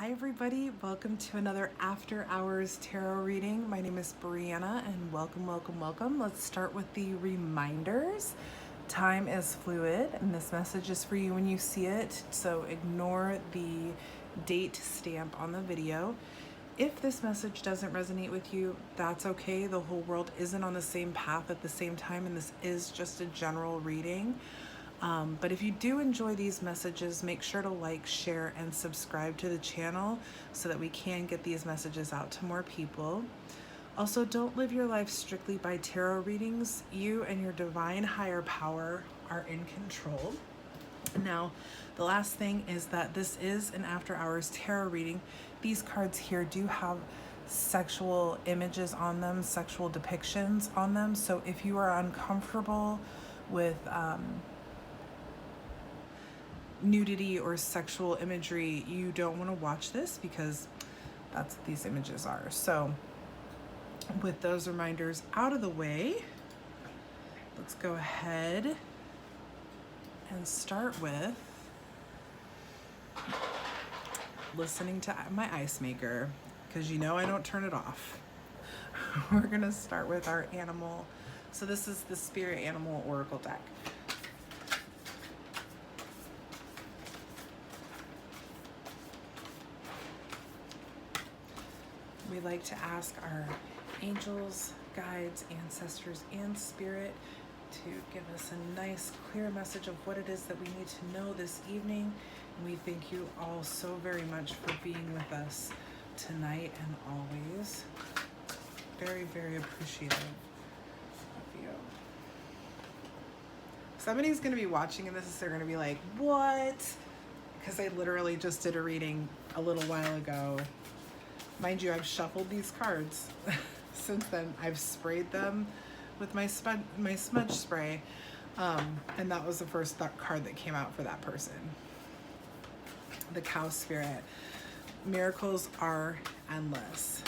Hi everybody, welcome to another After Hours Tarot reading. My name is Brianna and welcome. Let's start with the reminders. Time is fluid and this message is for you when you see it, so ignore the date stamp on the video. If this message doesn't resonate with you, that's okay. The whole world isn't on the same path at the same time, and this is just a general reading. But if you do enjoy these messages, make sure to like, share, and subscribe to the channel so that we can get these messages out to more people. Also, don't live your life strictly by tarot readings. You and your divine higher power are in control. Now, the last thing is that this is an after hours tarot reading. These cards here do have sexual images on them, sexual depictions on them. So if you are uncomfortable with nudity or sexual imagery, you don't want to watch this because that's what these images are. So with those reminders out of the way, let's go ahead and start with listening to my ice maker, because you know I don't turn it off. We're gonna start with our animal. So this is the Spirit Animal Oracle deck. We like to ask our angels, guides, ancestors, and spirit to give us a nice, clear message of what it is that we need to know this evening. And we thank you all so very much for being with us tonight and always. Very, very appreciative of you. Somebody's going to be watching and they're going to be like, what? Because I literally just did a reading a little while ago. Mind you, I've shuffled these cards since then. I've sprayed them with my smudge spray, and that was the first card that came out for that person. The Cow Spirit. Miracles are endless.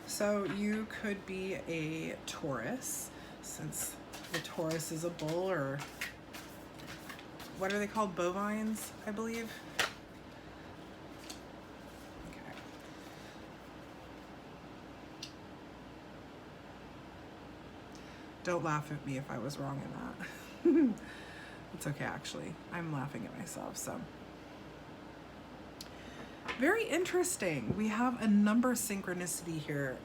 So you could be a Taurus, since the Taurus is a bull, or what are they called? Bovines, I believe. Don't laugh at me if I was wrong in that. It's okay, actually. I'm laughing at myself, so. Very interesting. We have a number synchronicity here.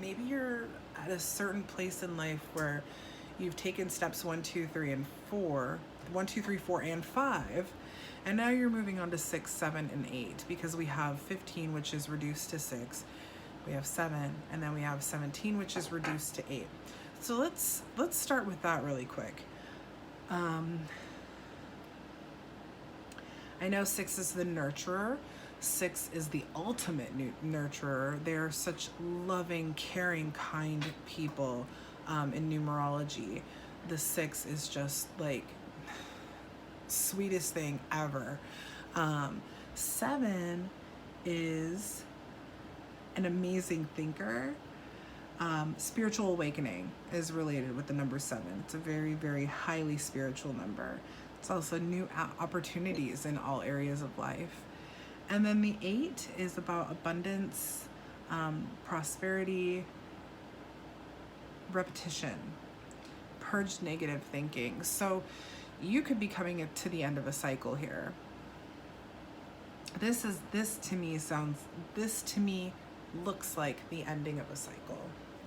Maybe you're at a certain place in life where you've taken steps 1, 2, 3, and 4. 1, 2, 3, 4, and 5. And now you're moving on to 6, 7, and 8, because we have 15, which is reduced to 6. We have 7, and then we have 17, which is reduced to 8. So let's start with that really quick. I know 6 is the nurturer. 6 is the ultimate nurturer. They're such loving, caring, kind people in numerology. The 6 is just like sweetest thing ever. 7 is an amazing thinker. Spiritual awakening is related with the number 7. It's a very, very highly spiritual number. It's also new opportunities in all areas of life. And then the 8 is about abundance, prosperity, repetition, purged negative thinking. So you could be coming to the end of a cycle here. This to me looks like the ending of a cycle.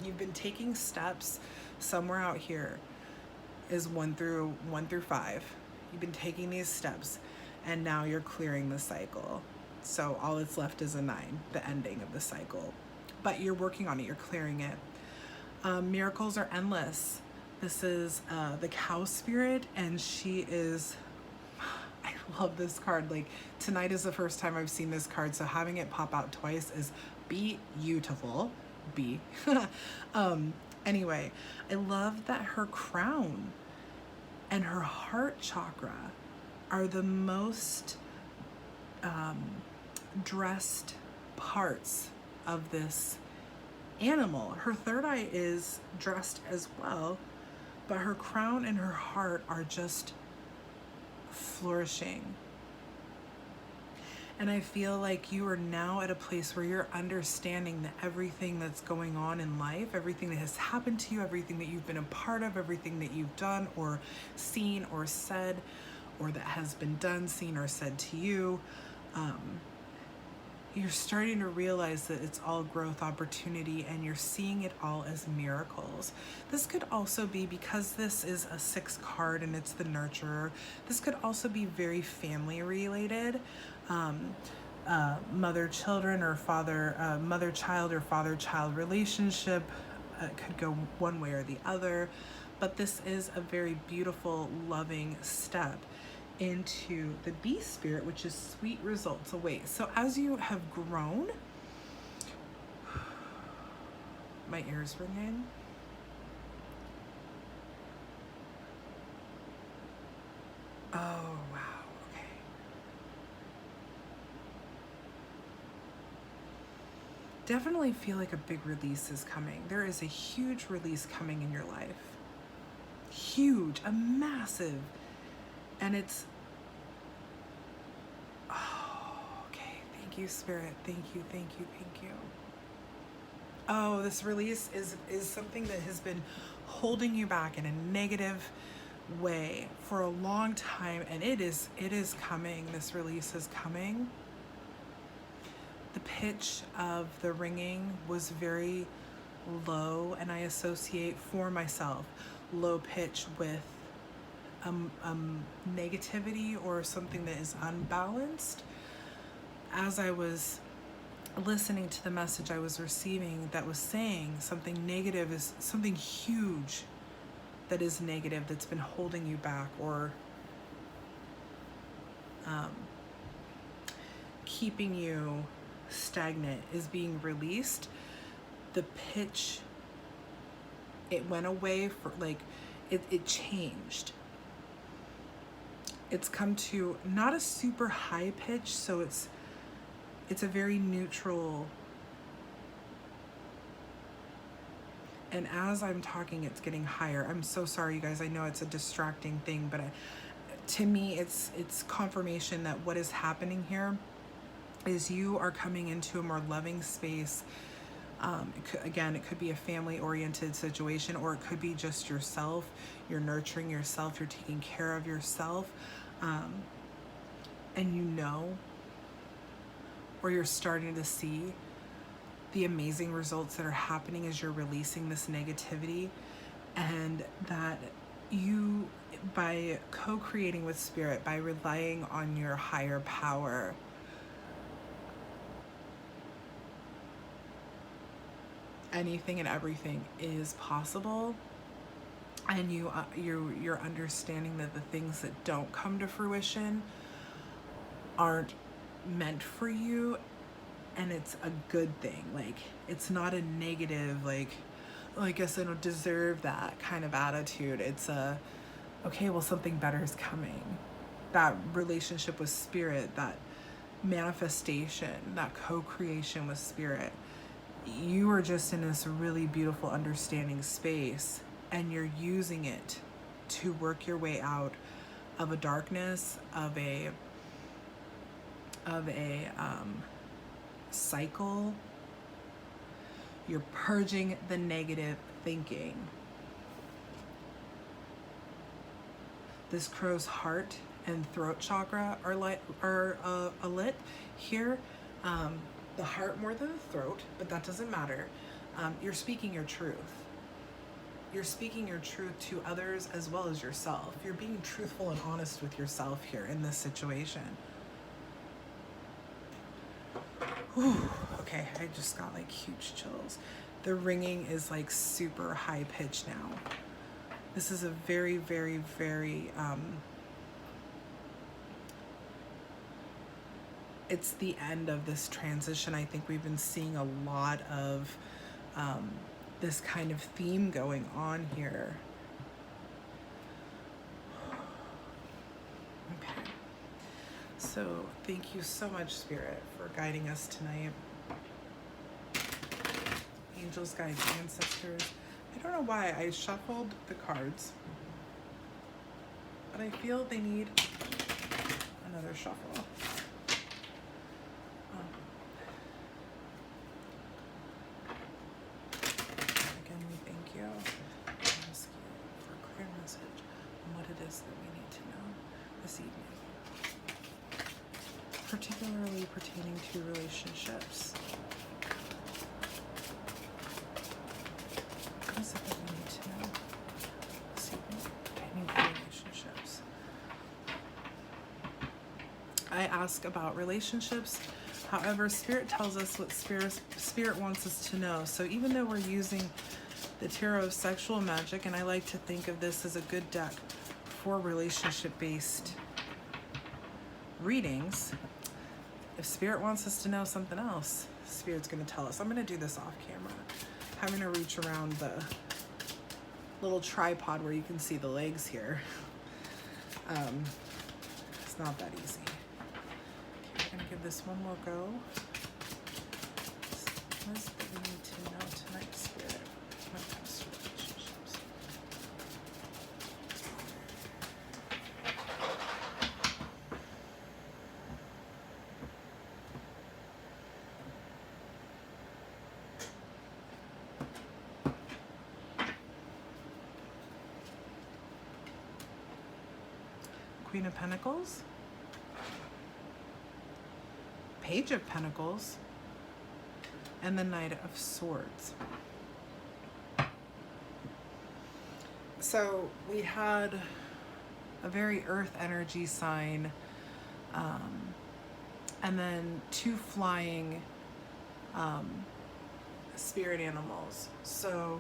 You've been taking steps. Somewhere out here is 1 through 5. You've been taking these steps and now you're clearing the cycle. So all that's left is a 9, the ending of the cycle. But you're working on it, you're clearing it. Miracles are endless. This is the Cow Spirit, and she is, I love this card. Like, tonight is the first time I've seen this card, so having it pop out twice is beautiful. Anyway, I love that her crown and her heart chakra are the most dressed parts of this animal. Her third eye is dressed as well, but her crown and her heart are just flourishing. And I feel like you are now at a place where you're understanding that everything that's going on in life, everything that has happened to you, everything that you've been a part of, everything that you've done or seen or said, or that has been done, seen, or said to you, you're starting to realize that it's all growth opportunity, and you're seeing it all as miracles. This could also be, because this is a 6 card and it's the nurturer, this could also be very family related. Mother-children or mother-child or father-child relationship. Could go one way or the other, but this is a very beautiful, loving step into the beast spirit, which is sweet results await. So as you have grown, my ears ringing. Oh, wow. Okay. Definitely feel like a big release is coming. There is a huge release coming in your life. Huge, a massive. And it's, oh, okay. Thank you, Spirit. Thank you, thank you, thank you. Oh, this release is something that has been holding you back in a negative way for a long time, and it is coming. This release is coming. The pitch of the ringing was very low, and I associate for myself low pitch with negativity or something that is unbalanced. As I was listening to the message I was receiving that was saying something negative is something huge that is negative that's been holding you back or keeping you stagnant is being released. The pitch, it went away for like, it changed. It's come to not a super high pitch, so it's a very neutral. And as I'm talking, it's getting higher. I'm so sorry, you guys. I know it's a distracting thing, but to me, it's confirmation that what is happening here is you are coming into a more loving space. It could be a family-oriented situation, or it could be just yourself. You're nurturing yourself. You're taking care of yourself. And you know, or you're starting to see the amazing results that are happening as you're releasing this negativity, and that you, by co-creating with Spirit, by relying on your higher power, anything and everything is possible. And you're understanding that the things that don't come to fruition aren't meant for you, and it's a good thing. Like, it's not a negative, like, oh, I guess I don't deserve that kind of attitude. It's a, okay, well, something better is coming. That relationship with Spirit, that manifestation, that co-creation with Spirit, you are just in this really beautiful understanding space, and you're using it to work your way out of a darkness, of a cycle. You're purging the negative thinking. This crow's heart and throat chakra are lit here. The heart more than the throat, but that doesn't matter. You're speaking your truth. You're speaking your truth to others as well as yourself. You're being truthful and honest with yourself here in this situation. Whew. Okay, I just got like huge chills. The ringing is like super high pitched now. This is a very, very, very, it's the end of this transition. I think we've been seeing a lot of this kind of theme going on here. Okay. So thank you so much, Spirit, for guiding us tonight. Angels, guides, ancestors. I don't know why I shuffled the cards, but I feel they need another shuffle. particularly pertaining to relationships. What is it that we need to know? Pertaining to relationships. I ask about relationships. However, Spirit tells us what Spirit wants us to know. So even though we're using the Tarot of Sexual Magic, and I like to think of this as a good deck for relationship-based readings, if Spirit wants us to know something else, Spirit's going to tell us. I'm going to do this off camera. I'm having to reach around the little tripod where you can see the legs here. It's not that easy. Okay, we're going to give this one more go. What is it that we need to know tonight, Spirit? When it comes to relationships. Queen of Pentacles, Page of Pentacles, and the Knight of Swords. So we had a very earth energy sign, and then two flying spirit animals. So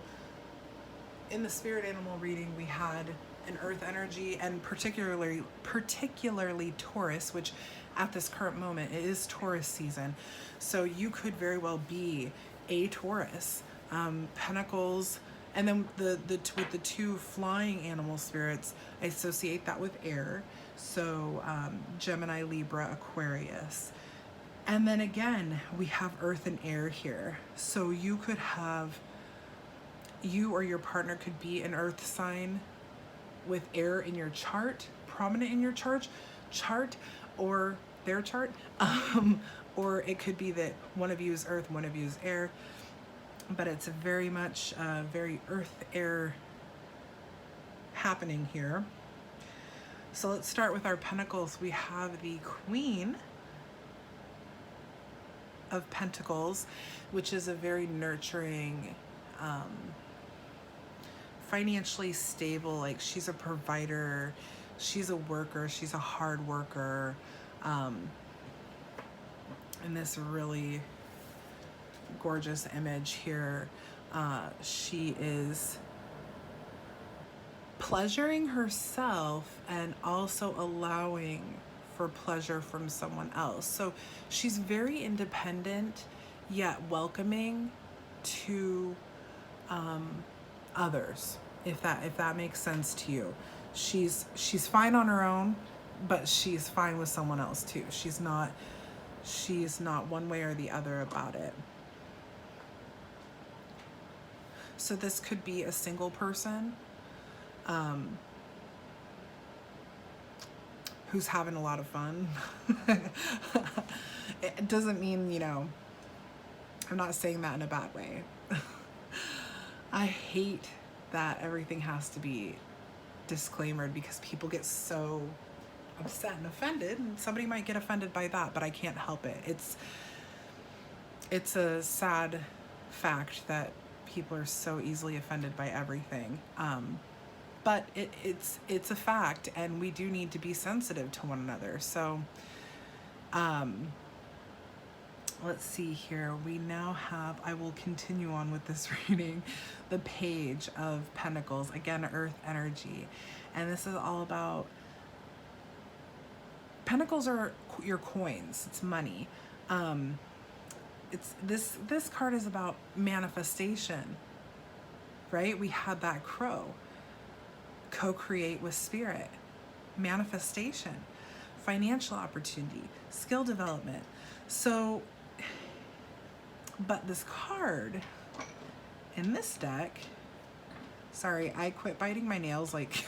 in the spirit animal reading, we had an earth energy, and particularly Taurus, which at this current moment it is Taurus season. So you could very well be a Taurus. Pentacles, and then with the two flying animal spirits, I associate that with air. So Gemini, Libra, Aquarius. And then again, we have earth and air here. So you could have, you or your partner could be an earth sign with air in your chart, prominent in your chart, or their chart, or it could be that one of you is earth, one of you is air, but it's very much very earth air happening here. So let's start with our pentacles. We have the Queen of Pentacles, which is a very nurturing, financially stable, like she's a provider, she's a worker, she's a hard worker, in this really gorgeous image here. She is pleasuring herself and also allowing for pleasure from someone else. So she's very independent yet welcoming to others, if that makes sense to you. She's fine on her own, but she's fine with someone else too. She's not one way or the other about it. So this could be a single person who's having a lot of fun. It doesn't mean, you know, I'm not saying that in a bad way. I hate that everything has to be disclaimered because people get so upset and offended, and somebody might get offended by that, but I can't help it. It's a sad fact that people are so easily offended by everything. But it's a fact, and we do need to be sensitive to one another. So let's see here. We now have, I will continue on with this reading, the Page of Pentacles. Again, earth energy. And this is all about, pentacles are your coins. It's money. It's this card is about manifestation, right? We had that crow. Co-create with spirit. Manifestation. Financial opportunity. Skill development. So, but this card in this deck, sorry, I quit biting my nails like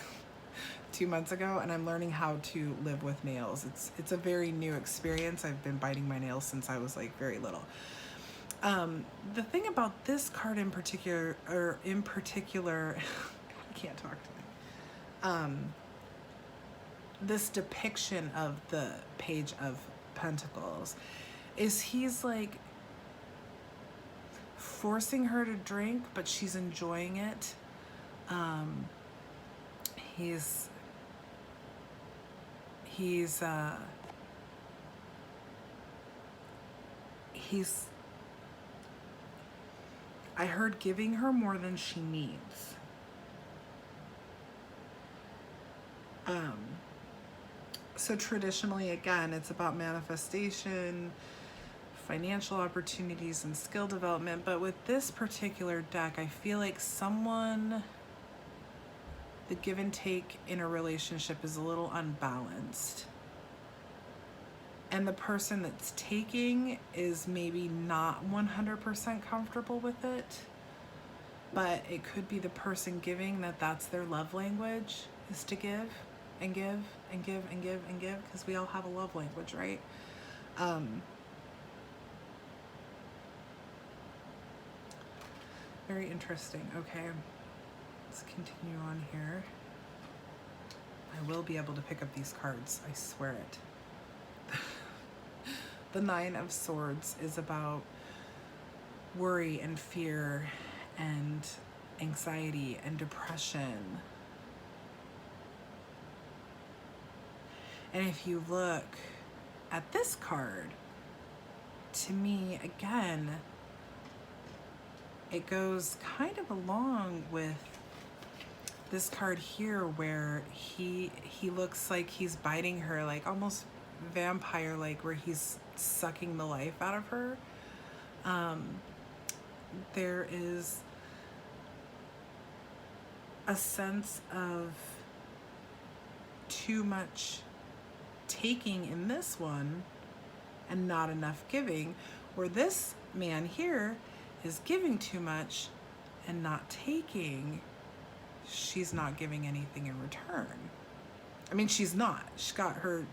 2 months ago, and I'm learning how to live with nails. It's a very new experience. I've been biting my nails since I was like very little. The thing about this card in particular, I can't talk to me. This depiction of the Page of Pentacles is he's like forcing her to drink, but she's enjoying it. He's I heard giving her more than she needs. So traditionally, again, it's about manifestation, financial opportunities, and skill development. But with this particular deck, I feel like the give and take in a relationship is a little unbalanced. And the person that's taking is maybe not 100% comfortable with it. But it could be the person giving that's their love language, is to give and give and give and give and give, because we all have a love language, right? Very interesting. Okay, let's continue on here. I will be able to pick up these cards, I swear it. The Nine of Swords is about worry and fear and anxiety and depression. And if you look at this card, to me, again, it goes kind of along with this card here, where he looks like he's biting her, like almost vampire like, where he's sucking the life out of her. There is a sense of too much taking in this one and not enough giving, where this man here is giving too much and not taking. She's not giving anything in return. I mean, she's not. She's got her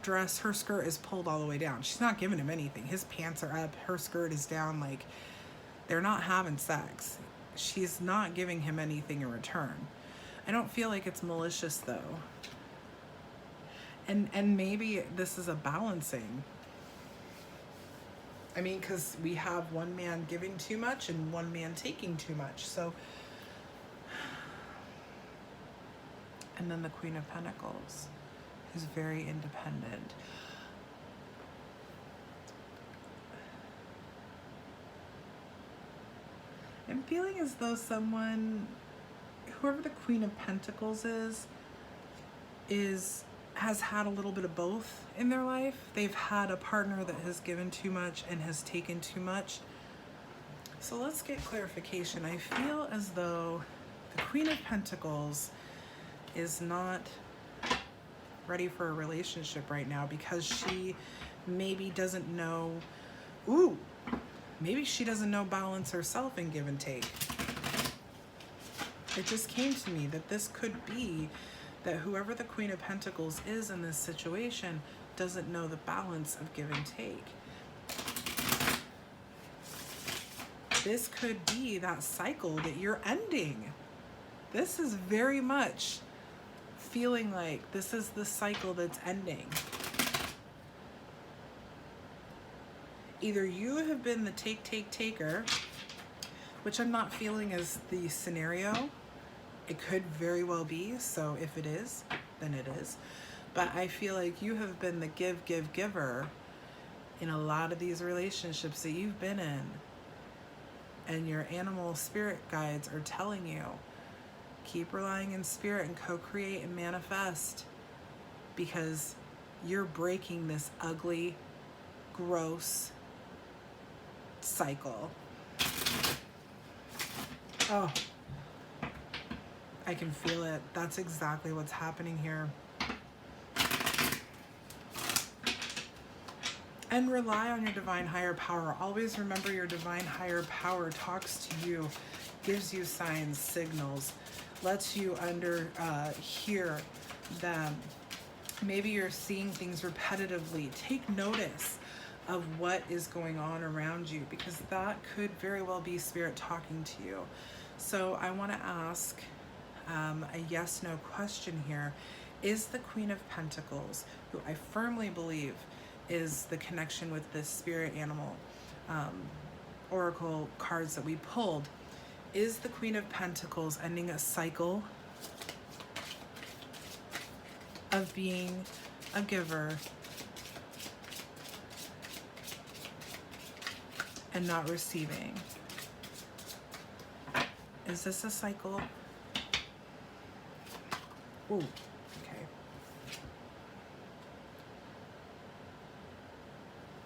dress, her skirt is pulled all the way down. She's not giving him anything. His pants are up, her skirt is down. Like, they're not having sex. She's not giving him anything in return. I don't feel like it's malicious, though. And maybe this is a balancing. I mean, because we have one man giving too much and one man taking too much. So, and then the Queen of Pentacles, who's very independent. I'm feeling as though whoever the Queen of Pentacles has had a little bit of both in their life. They've had a partner that has given too much and has taken too much. So let's get clarification. I feel as though the Queen of Pentacles is not ready for a relationship right now, because she maybe doesn't know, maybe she doesn't know balance herself in give and take. It just came to me that this could be that whoever the Queen of Pentacles is in this situation doesn't know the balance of give and take. This could be that cycle that you're ending. This is very much feeling like this is the cycle that's ending. Either you have been the taker, which I'm not feeling as the scenario. It could very well be, so if it is, then it is. But I feel like you have been the giver in a lot of these relationships that you've been in. And your animal spirit guides are telling you, keep relying in spirit and co-create and manifest, because you're breaking this ugly, gross cycle. Oh, I can feel it. That's exactly what's happening here. And rely on your divine higher power. Always remember your divine higher power talks to you, gives you signs, signals, lets you hear them. Maybe you're seeing things repetitively. Take notice of what is going on around you, because that could very well be spirit talking to you. So I want to ask a yes/no question here. is the Queen of Pentacles, who I firmly believe is the connection with this spirit animal oracle cards that we pulled. Is the Queen of Pentacles ending a cycle of being a giver and not receiving? Is this a cycle? Ooh, okay.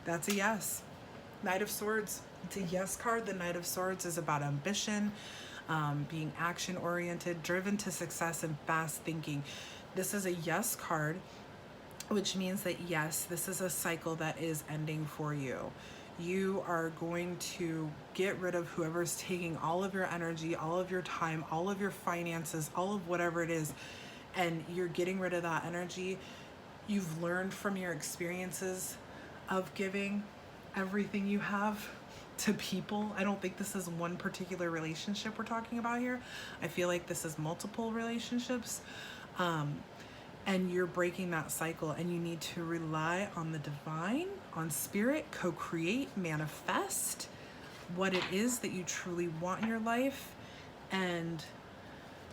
That's a yes. Knight of Swords. It's a yes card. The Knight of Swords is about ambition, being action oriented, driven to success, and fast thinking. This is a yes card, which means that yes, this is a cycle that is ending for you. You are going to get rid of whoever's taking all of your energy, all of your time, all of your finances, all of whatever it is, and you're getting rid of that energy. You've learned from your experiences of giving everything you have to people. I don't think this is one particular relationship we're talking about here. I feel like this is multiple relationships. And you're breaking that cycle, and you need to rely on the divine, on spirit, co-create, manifest what it is that you truly want in your life, and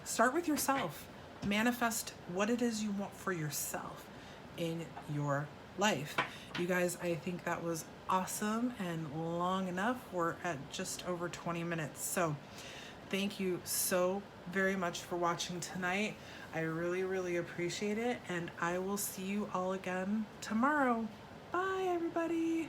start with yourself. Manifest what it is you want for yourself in your life. You guys, I think that was awesome and long enough. We're at just over 20 minutes. So thank you so very much for watching tonight. I really, really appreciate it. And I will see you all again tomorrow. Bye, everybody.